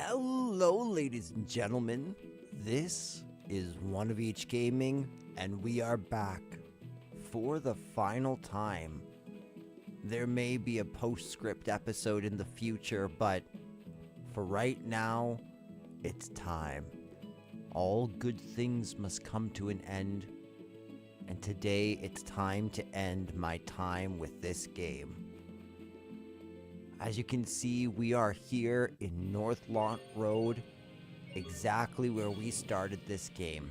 Hello, ladies and gentlemen. This is One of Each Gaming, and we are back for the final time. There may be a postscript episode in the future, but for right now, it's time. All good things must come to an end, and today it's time to end my time with this game. As you can see, we are here in North Lawn Road, exactly where we started this game.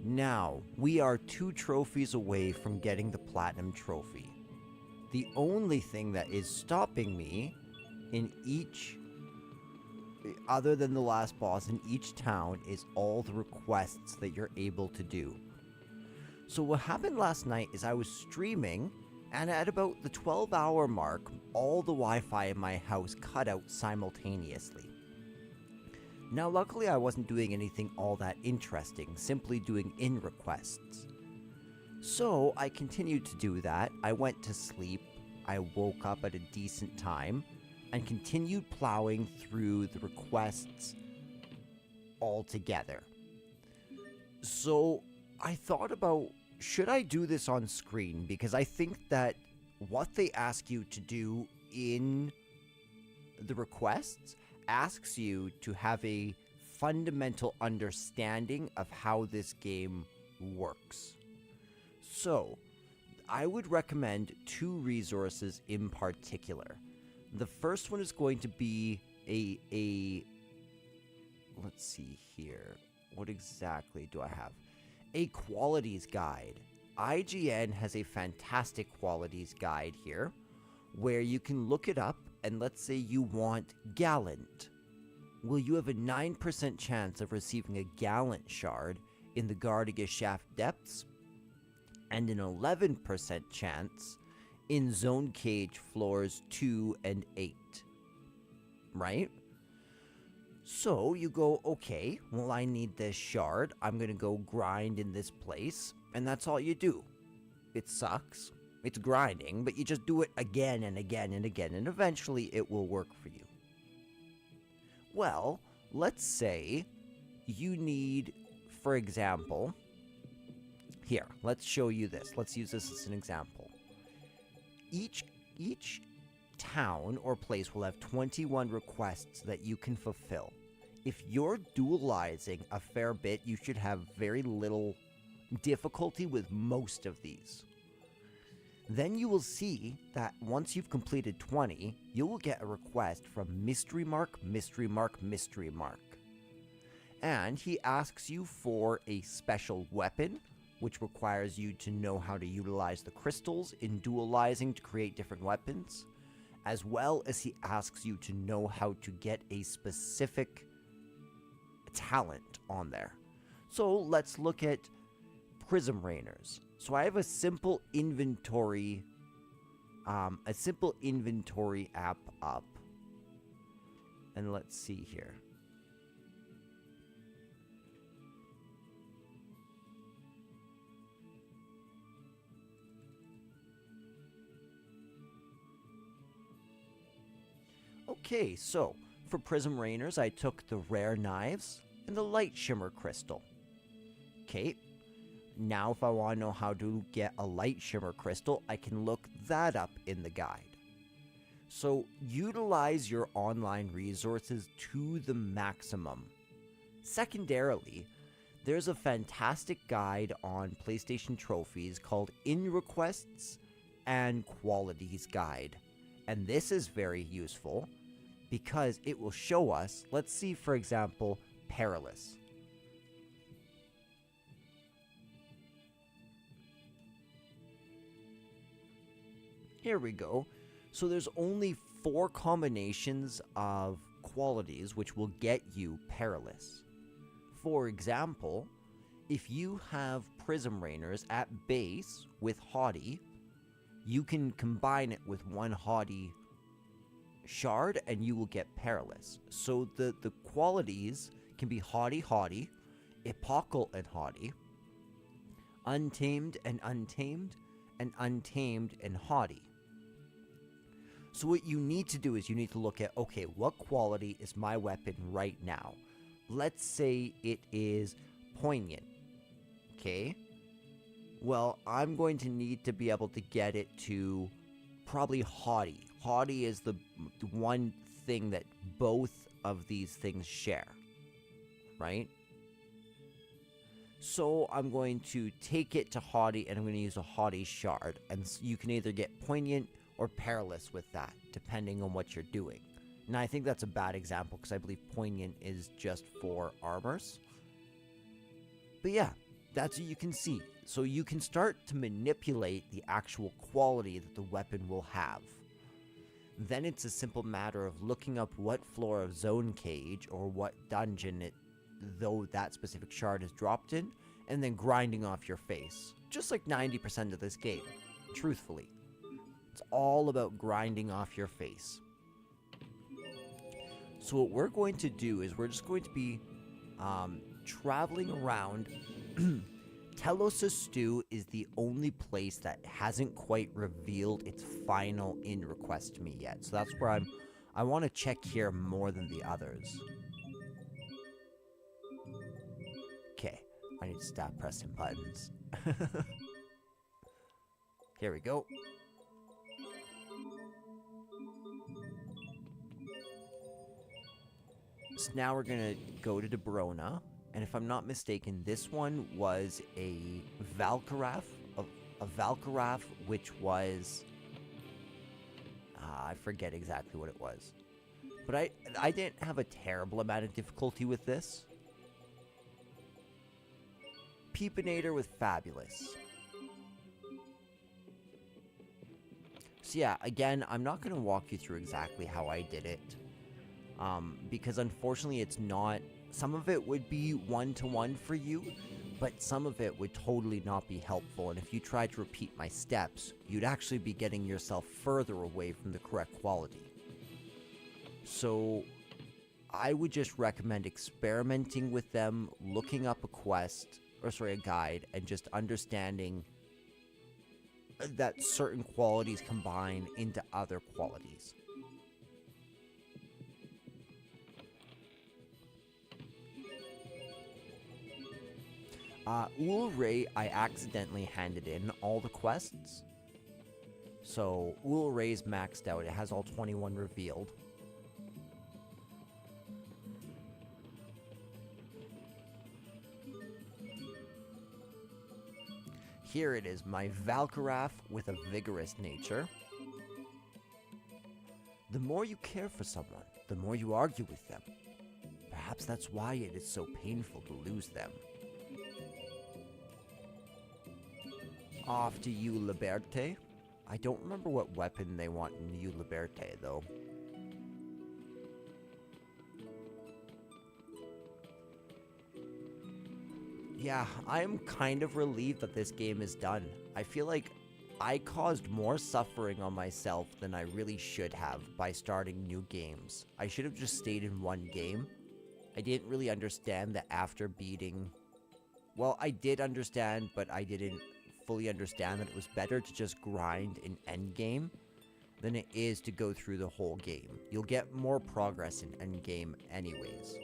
Now, we are 2 trophies away from getting the Platinum Trophy. The only thing that is stopping me in each, other than the last boss, in each town is all the requests that you're able to do. So what happened last night is I was streaming, and at about the 12-hour mark, all the Wi-Fi in my house cut out simultaneously. Now, luckily I wasn't doing anything all that interesting, simply doing in requests. So I continued to do that. I went to sleep, I woke up at a decent time, and continued plowing through the requests all together. So I thought about, should I do this on screen? Because I think that what they ask you to do in the requests asks you to have a fundamental understanding of how this game works. So, I would recommend 2 resources in particular. The first one is going to be let's see here. What exactly do I have? A qualities guide. IGN has a fantastic qualities guide here where you can look it up, and let's say you want Gallant. Well, you have a 9% chance of receiving a Gallant shard in the Gardiga Shaft Depths, and an 11% chance in Zone Cage floors 2 and 8. Right? So you go, okay, well, I need this shard. I'm going to go grind in this place. And that's all you do. It sucks. It's grinding, but you just do it again and again and again. And eventually it will work for you. Well, let's say you need, for example, here, let's show you this. Let's use this as an example. Each town or place will have 21 requests that you can fulfill. If you're dualizing a fair bit, you should have very little difficulty with most of these. Then you will see that once you've completed 20, you will get a request from Mystery Mark, Mystery Mark, Mystery Mark. And he asks you for a special weapon, which requires you to know how to utilize the crystals in dualizing to create different weapons, as well as he asks you to know how to get a specific talent on there. So let's look at Prism Rainers. So I have a simple inventory app up. And let's see here. Okay, so for Prism Rainers, I took the Rare Knives and the Light Shimmer Crystal. Okay, now if I want to know how to get a Light Shimmer Crystal, I can look that up in the guide. So utilize your online resources to the maximum. Secondarily, there's a fantastic guide on PlayStation trophies called In Requests and Qualities Guide. And this is very useful because it will show us, let's see, for example, Perilous. Here we go. So there's only 4 combinations of qualities which will get you Perilous. For example, if you have Prism Rainers at base with Haughty, you can combine it with 1 Haughty shard and you will get Perilous. So the qualities can be Haughty, Haughty, Epochal and Haughty, Untamed and Untamed, and Untamed and Haughty. So what you need to do is you need to look at, okay, what quality is my weapon right now? Let's say it is poignant. Okay? Well, I'm going to need to be able to get it to probably haughty. Haughty is the one thing that both of these things share, right? So I'm going to take it to haughty, and I'm going to use a haughty shard. And you can either get poignant or perilous with that, depending on what you're doing. Now, I think that's a bad example, because I believe poignant is just for armors. But yeah, that's what you can see. So you can start to manipulate the actual quality that the weapon will have. Then it's a simple matter of looking up what floor of zone cage or what dungeon though that specific shard is dropped in, and then grinding off your face. Just like 90% of this game, truthfully. It's all about grinding off your face. So what we're going to do is we're just going to be traveling around. Telos' Stew is the only place that hasn't quite revealed its final in request to me yet. So that's where I want to check here more than the others. Okay, I need to stop pressing buttons. Here we go. So now we're gonna go to Debrona, and if I'm not mistaken, this one was a Valkaraf, a Valkaraf, which was I forget exactly what it was, but I didn't have a terrible amount of difficulty with this. Peepinator with Fabulous. So yeah, again, I'm not going to walk you through exactly how I did it, because unfortunately it's not, some of it would be one-to-one for you, but some of it would totally not be helpful, and if you tried to repeat my steps, you'd actually be getting yourself further away from the correct quality. So I would just recommend experimenting with them, looking up a guide, and just understanding that certain qualities combine into other qualities. Ulray, I accidentally handed in all the quests. So Ulray's maxed out. It has all 21 revealed. Here it is, my Valkaraf with a vigorous nature. The more you care for someone, the more you argue with them. Perhaps that's why it is so painful to lose them. Off to you, Liberte. I don't remember what weapon they want in you, Liberte, though. Yeah, I am kind of relieved that this game is done. I feel like I caused more suffering on myself than I really should have by starting new games. I should have just stayed in one game. I didn't really understand that after beating... Well, I did understand, but I didn't fully understand that it was better to just grind in endgame than it is to go through the whole game. You'll get more progress in endgame anyways.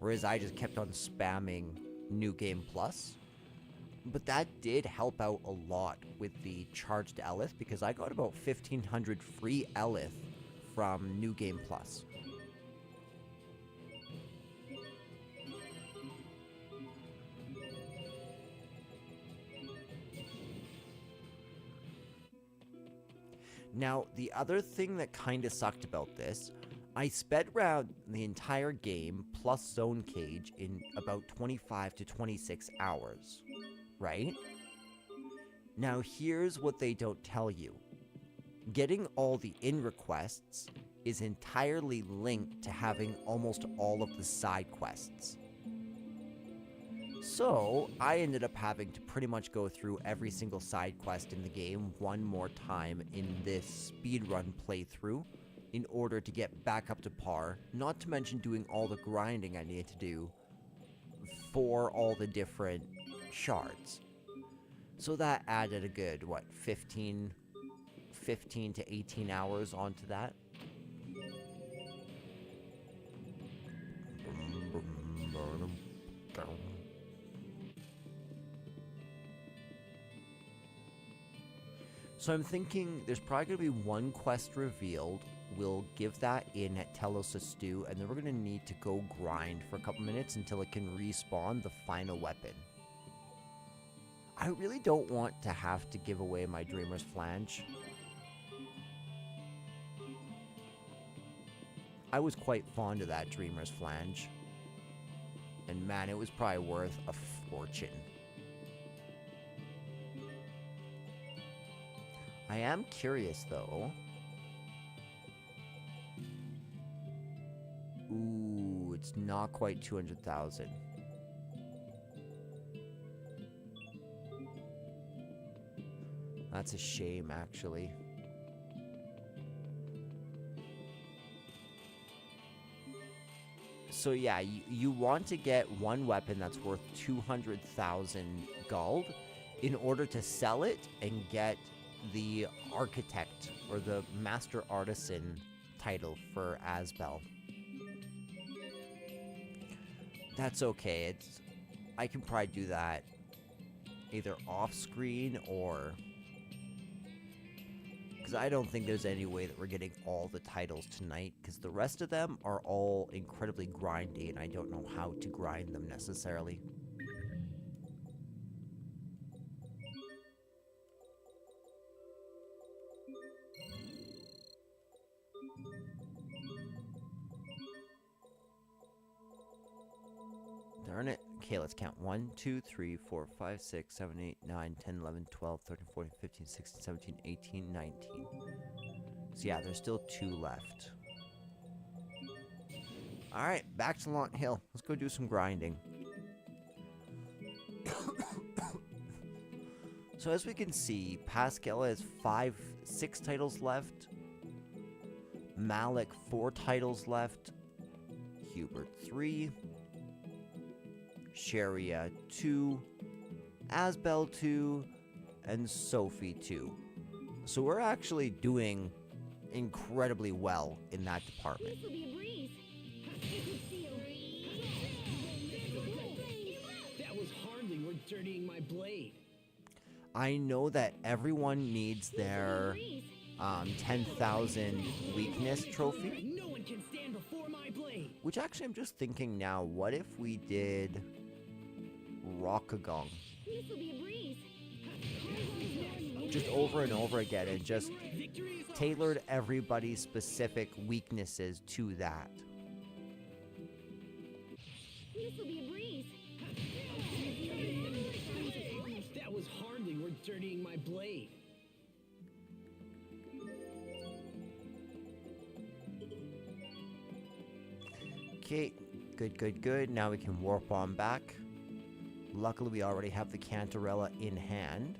Whereas I just kept on spamming New Game Plus. But that did help out a lot with the charged Elith, because I got about 1,500 free Elith from New Game Plus. Now, the other thing that kind of sucked about this, I sped around the entire game plus Zone Cage in about 25 to 26 hours, right? Now here's what they don't tell you. Getting all the in requests is entirely linked to having almost all of the side quests. So I ended up having to pretty much go through every single side quest in the game one more time in this speedrun playthrough, in order to get back up to par, not to mention doing all the grinding I needed to do for all the different shards. So that added a good, 15 15 to 18 hours onto that. So I'm thinking there's probably going to be one quest revealed. We'll give that in at Telos Stew, and then we're going to need to go grind for a couple minutes until it can respawn the final weapon. I really don't want to have to give away my Dreamer's Flange. I was quite fond of that Dreamer's Flange. And man, it was probably worth a fortune. I am curious, though. Ooh, it's not quite 200,000. That's a shame, actually. So yeah, you want to get one weapon that's worth 200,000 gold in order to sell it and get the architect or the master artisan title for Asbel. That's okay. I can probably do that either off screen or, because I don't think there's any way that we're getting all the titles tonight, because the rest of them are all incredibly grindy and I don't know how to grind them necessarily. Darn it. Okay, let's count. 1, 2, 3, 4, 5, 6, 7, 8, 9, 10, 11, 12, 13, 14, 15, 16, 17, 18, 19. So yeah, there's still 2 left. Alright, back to Launt Hill. Let's go do some grinding. So as we can see, Pascal has 6 titles left. Malik 4 titles left. Hubert 3. Sharia 2, Asbel 2, and Sophie 2. So we're actually doing incredibly well in that department. This will be a breeze. That was hardly worth dirtying my blade. I know that everyone needs their 10,000 weakness trophy. No one can stand before my blade. Which actually I'm just thinking now, what if we did Rockagong? This will be a breeze. Just over and over again and just tailored everybody's specific weaknesses to that. This will be a breeze. That was hardly worth dirtying my blade. Okay, good. Now we can warp on back. Luckily, we already have the Cantarella in hand.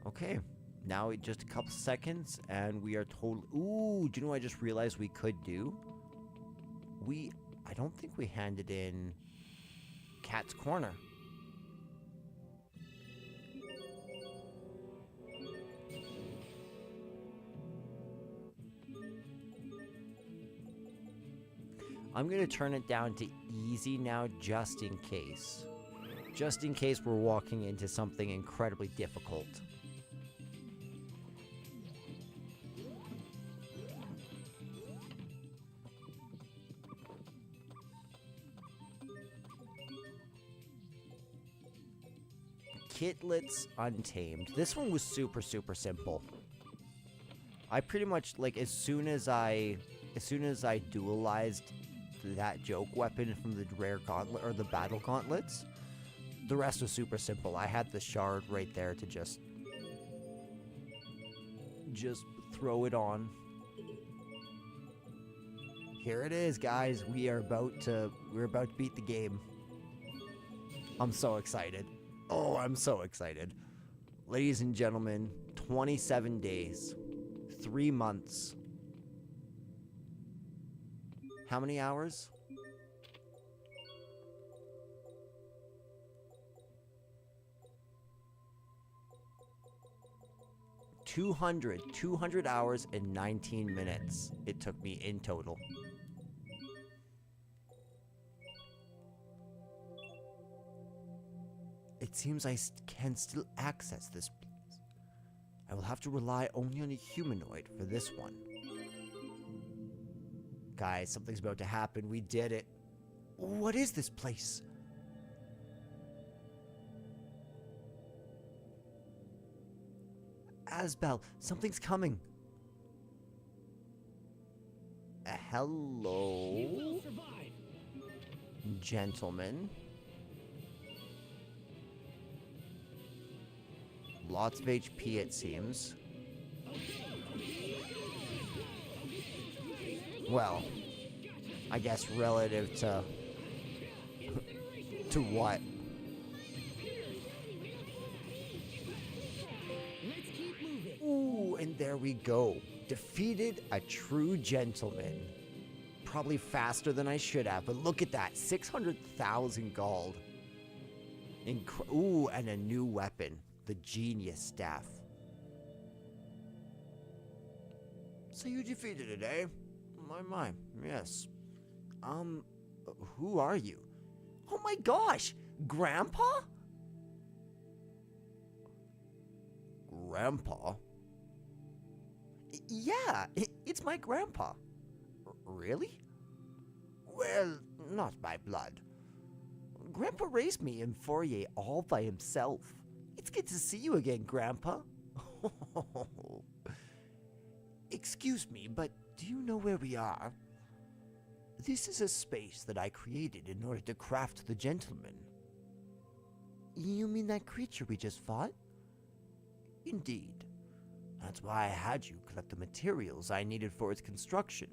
Okay, now just a couple seconds and we are told. Ooh, do you know what I just realized we could do? I don't think we handed in Cat's Corner. I'm going to turn it down to easy now just in case. Just in case we're walking into something incredibly difficult. Kitlets Untamed. This one was super simple. I pretty much, like, as soon as I dualized that joke weapon from the rare gauntlet or the battle gauntlets, the rest was super simple. I had the shard right there to just throw it on. Here it is, guys. We're about to beat the game. I'm so excited. Oh, I'm so excited. Ladies and gentlemen, 27 days, 3 months. How many hours? 200 hours and 19 minutes it took me in total. It seems I can still access this place. I will have to rely only on a humanoid for this one. Guys, something's about to happen. We did it. What is this place? Asbel, something's coming. Hello? You will survive. Gentlemen. Lots of HP, it seems. Well, I guess relative to... to what? Let's keep moving. Ooh, and there we go. Defeated a true gentleman. Probably faster than I should have, but look at that. 600,000 gold. Ooh, and a new weapon. The Genius Staff. So you defeated it, eh? My, yes. Who are you? Oh my gosh! Grandpa? Grandpa? Yeah, it's my grandpa. Really? Well, not by blood. Grandpa raised me in Fourier all by himself. It's good to see you again, Grandpa. Excuse me, but do you know where we are? This is a space that I created in order to craft the gentleman. You mean that creature we just fought? Indeed. That's why I had you collect the materials I needed for its construction.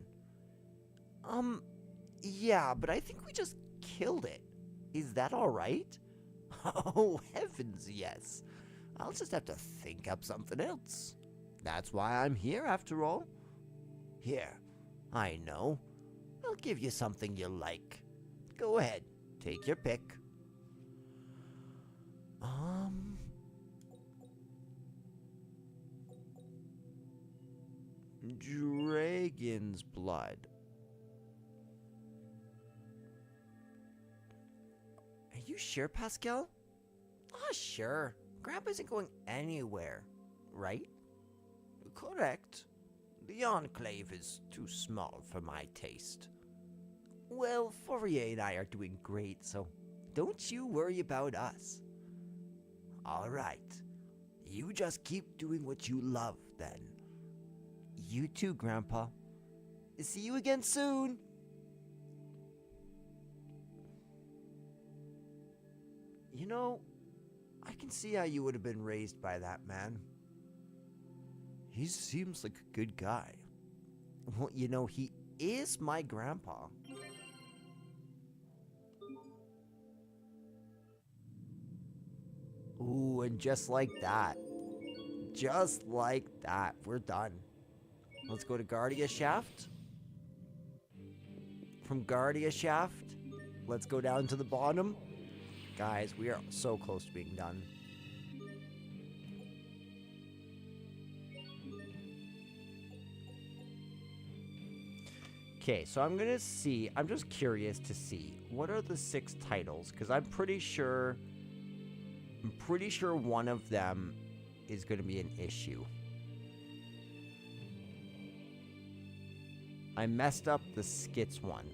Yeah, but I think we just killed it. Is that alright? Oh, heavens, yes. I'll just have to think up something else. That's why I'm here, after all. Here, I know. I'll give you something you like. Go ahead, take your pick. Dragon's blood. Are you sure, Pascal? Oh, sure. Grandpa isn't going anywhere, right? Correct. The Enclave is too small for my taste. Well, Fourier and I are doing great, so don't you worry about us. All right. You just keep doing what you love, then. You too, Grandpa. See you again soon. You know, I can see how you would have been raised by that man. He seems like a good guy. Well, you know, he is my grandpa. Ooh, and just like that. Just like that, we're done. Let's go to Guardia Shaft. From Guardia Shaft, let's go down to the bottom. Guys, we are so close to being done. Okay, so I'm gonna see, I'm just curious to see, what are the 6 titles? Because I'm pretty sure one of them is gonna be an issue. I messed up the skits one.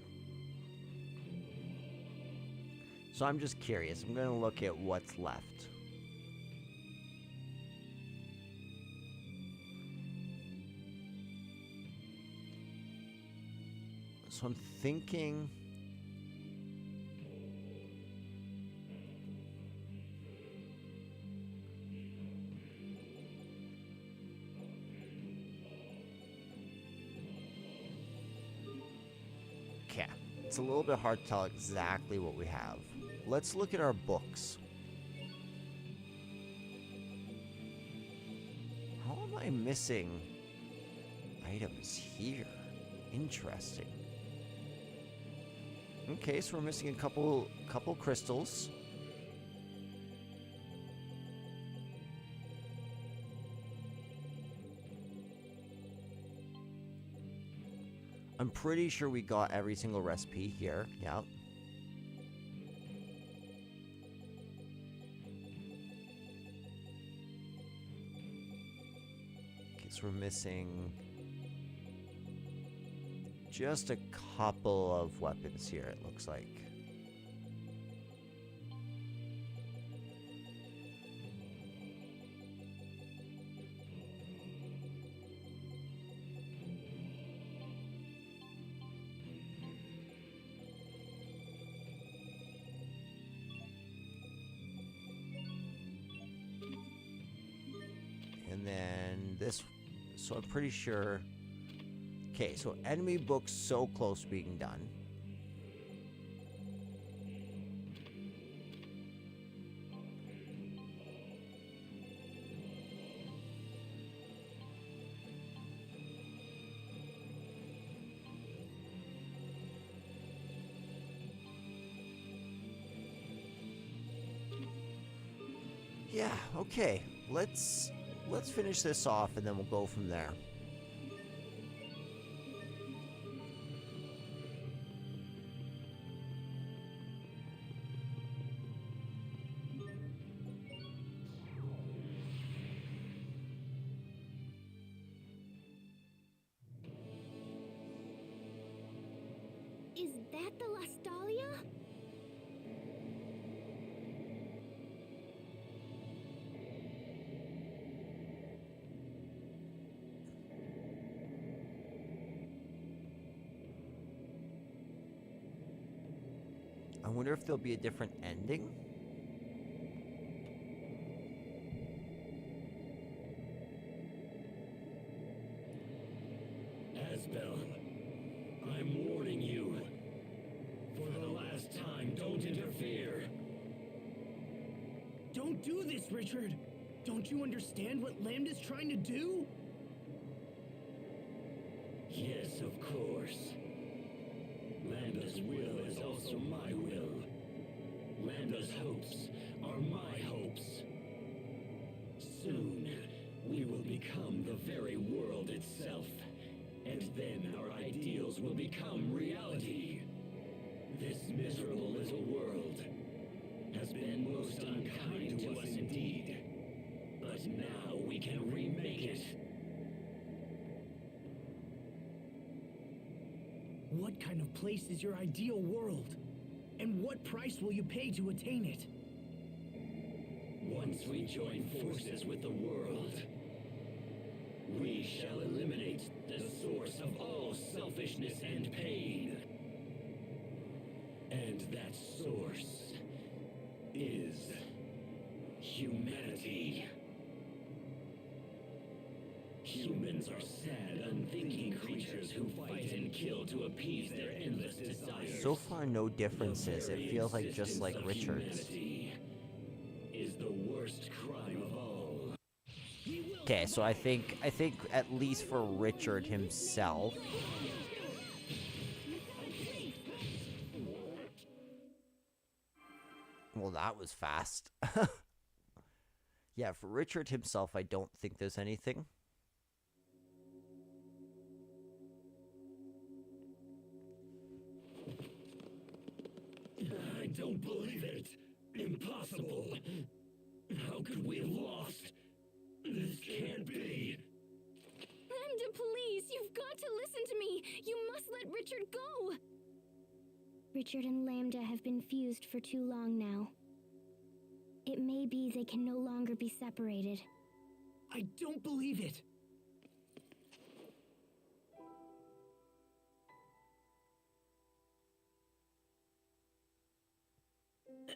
So I'm just curious. I'm gonna look at what's left. So I'm thinking... Okay. It's a little bit hard to tell exactly what we have. let's look at our books. How am I missing items here? Interesting. Okay, so we're missing a couple crystals. I'm pretty sure we got every single recipe here. Yeah. Okay, so we're missing just a couple of weapons here, it looks like. And then this, so I'm pretty sure. Okay, so enemy books so close to being done. Yeah, okay. Let's finish this off and then we'll go from there. Is that the Lastalia? I wonder if there'll be a different ending. Asbel, I'm warning you. For the last time, don't interfere. Don't do this, Richard! Don't you understand what Lambda's trying to do? Yes, of course. Lambda's will is also my will. Lambda's hopes are my hopes. Soon, we will become the very world itself. And then our ideals will become reality. This miserable little world has been most unkind to us indeed. But now we can remake it. What kind of place is your ideal world? And what price will you pay to attain it? Once we join forces with the world, we shall eliminate the source of all selfishness and pain. And that source is humanity. Humans are sad, unthinking creatures who fight and kill to appease their endless desires. So far, no differences. It feels like just like Richard's. Humanity is the worst crime of all. Okay, so I think at least for Richard himself. Well, that was fast. Yeah, for Richard himself, I don't think there's anything. I don't believe it. Impossible. How could we have lost? This can't be. Lambda, please, you've got to listen to me. You must let Richard go. Richard and Lambda have been fused for too long now. It may be they can no longer be separated. I don't believe it!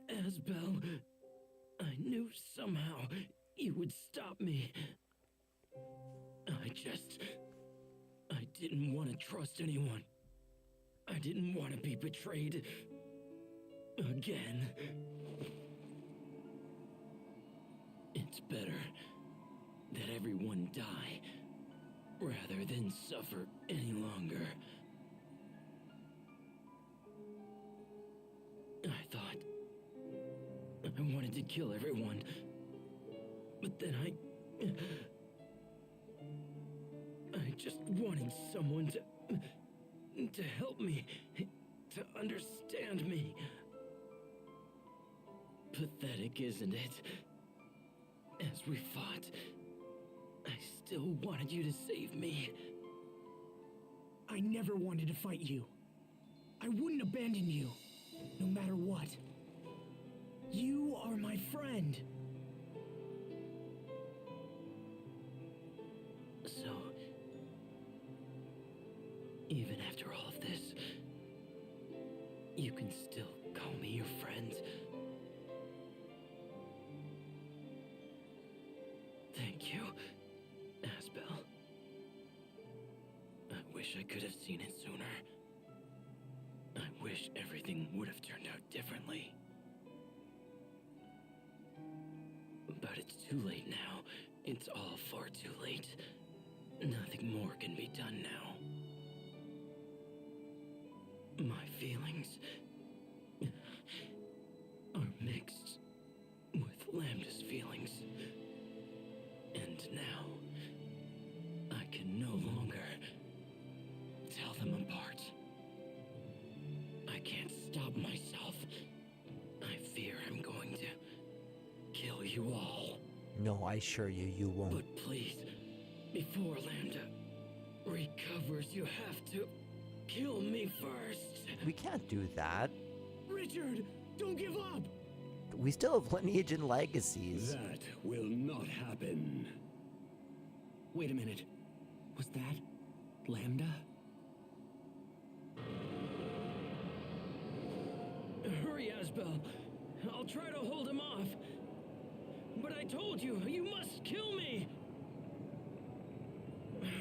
Asbel, I knew somehow you would stop me. I didn't want to trust anyone. I didn't want to be betrayed again. It's better that everyone die rather than suffer any longer. I thought I wanted to kill everyone, but then I just wanted someone to help me, to understand me. Pathetic, isn't it? As we fought, I still wanted you to save me. I never wanted to fight you. I wouldn't abandon you, no matter what. You are my friend. So, even after all of this, you can still call me your friend. Thank you, Asbel. I wish I could have seen it sooner. I wish everything would have turned out differently. But it's too late now. It's all far too late. Nothing more can be done now. My feelings are mixed with Lambda's feelings. And now, I can no longer tell them apart. I can't stop myself. I fear I'm going to kill you all. No, I assure you, you won't. But please, before Lambda recovers, you have to kill me first. We can't do that. Richard, don't give up! We still have lineage and legacies. That will not happen. Wait a minute. Was that Lambda? Hurry, Asbel. I'll try to hold him off. But I told you, you must kill me.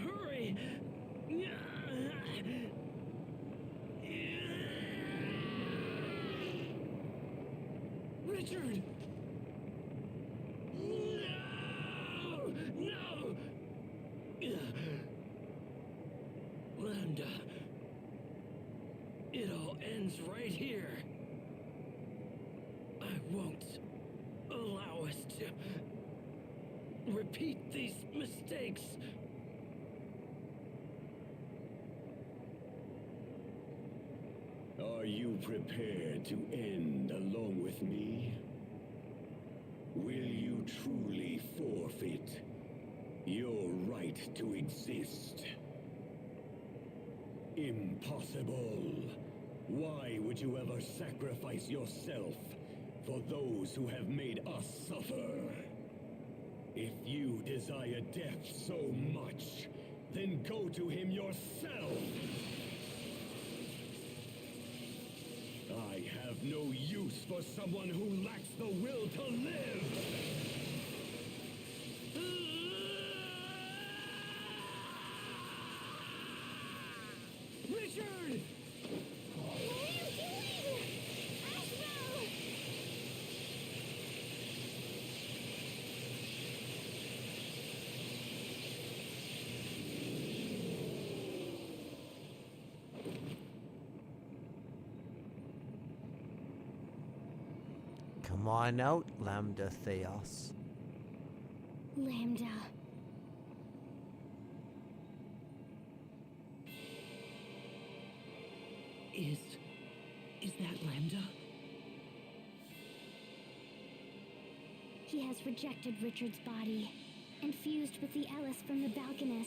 Hurry. Richard! No! No! Lambda. It all ends right here. I won't allow us to repeat these mistakes. Are you prepared to end along with me? Will you truly forfeit your right to exist? Impossible! Why would you ever sacrifice yourself for those who have made us suffer? If you desire death so much, then go to him yourself! I have no use for someone who lacks the will to live! Richard! What are you doing? Asbel! Come on out, Lambda Theos. Lambda. Is that Lambda? He has rejected Richard's body and fused with the Ellis from the Balconus.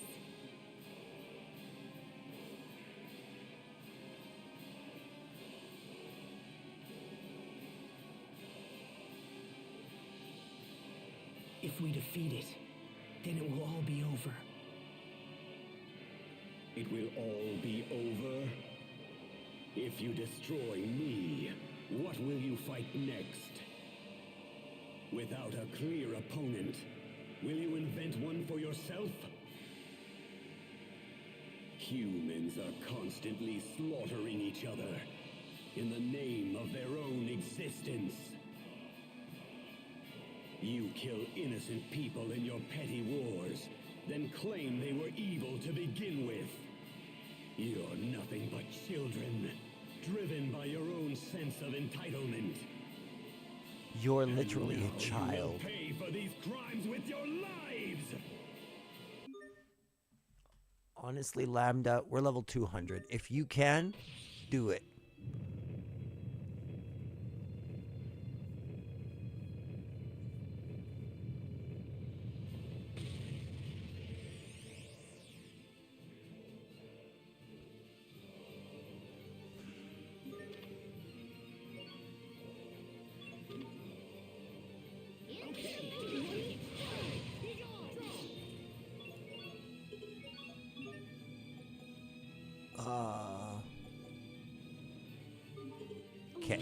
If we defeat it, then it will all be over. It will all be over? If you destroy me, what will you fight next? Without a clear opponent, will you invent one for yourself? Humans are constantly slaughtering each other in the name of their own existence. You kill innocent people in your petty wars, then claim they were evil to begin with. You're nothing but children, driven by your own sense of entitlement. You're literally Now a child. You will pay for these crimes with your lives! Honestly, Lambda, we're level 200. If you can, do it. Okay.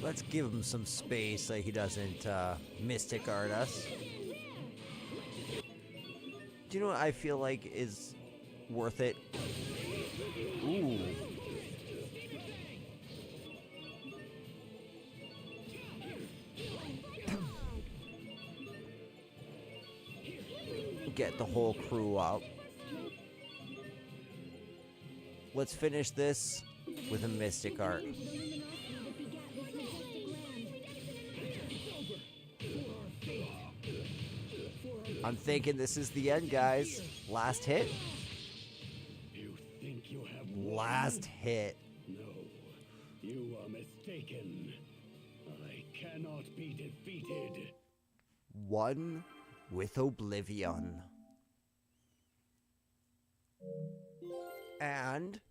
Let's give him some space so he doesn't mystic art us. Do you know what I feel like is worth it? Ooh. Get the whole crew up. Let's finish this with a mystic art. I'm thinking this is the end, guys. Last hit. You think you have won? Last hit. No, you are mistaken. I cannot be defeated. One with Oblivion. And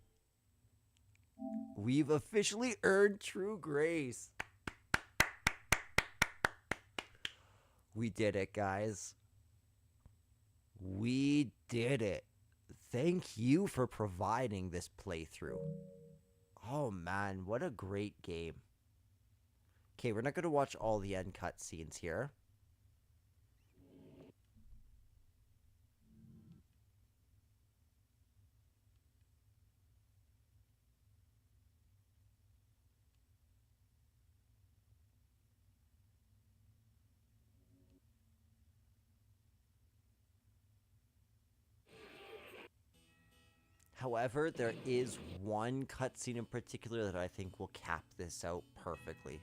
we've officially earned True Grace. We did it, guys. We did it. Thank you for providing this playthrough. Oh man, what a great game. Okay, we're not going to watch all the end cutscenes here. However, there is one cutscene in particular that I think will cap this out perfectly.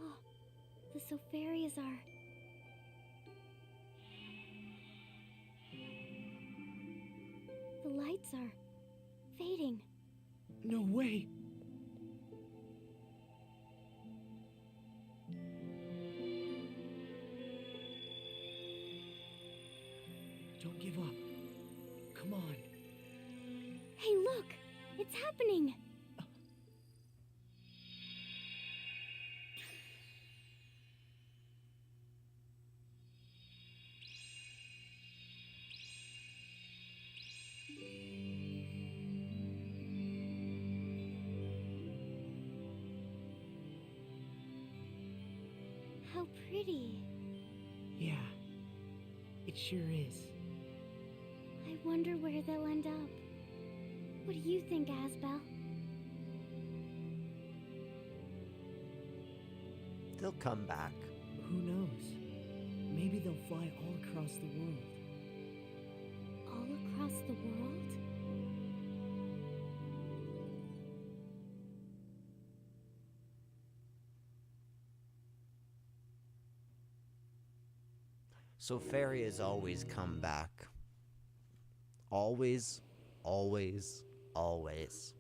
Oh, the Sopharias are... The lights are fading. No way! Don't give up. Come on. Hey, look! It's happening! How pretty. Yeah, it sure is. I wonder where they'll end up. What do you think, Asbel? They'll come back. Who knows? Maybe they'll fly all across the world. All across the world? So Faria's always come back. Always, always, always.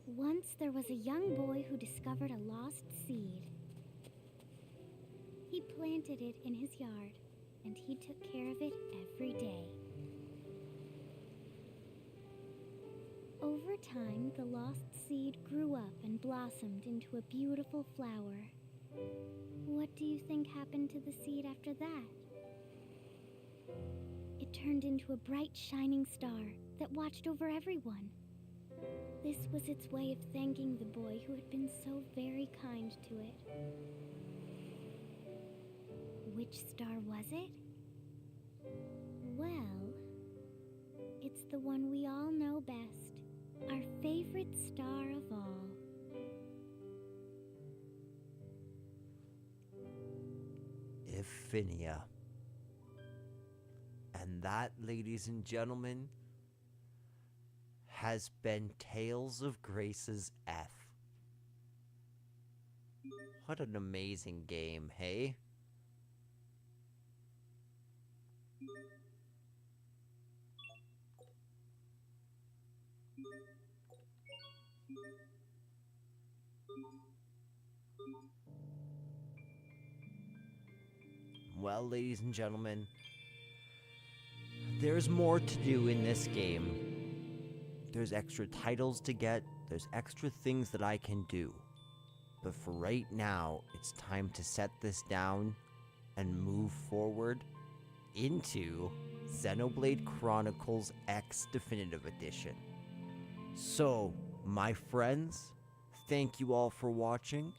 Once there was a young boy who discovered a lost seed. He planted it in his yard, and he took care of it every day. time, the lost seed grew up and blossomed into a beautiful flower. What do you think happened to the seed after that? It turned into a bright, shining star that watched over everyone. This was its way of thanking the boy who had been so very kind to it. Which star was it? Well, it's the one we all know best, our favorite star of all. Iphinia. And that, ladies and gentlemen, has been Tales of Grace's F. What an amazing game, hey? Well, ladies and gentlemen, there's more to do in this game. There's extra titles to get, there's extra things that I can do. But for right now, it's time to set this down and move forward into Xenoblade Chronicles X Definitive Edition. So, my friends, thank you all for watching.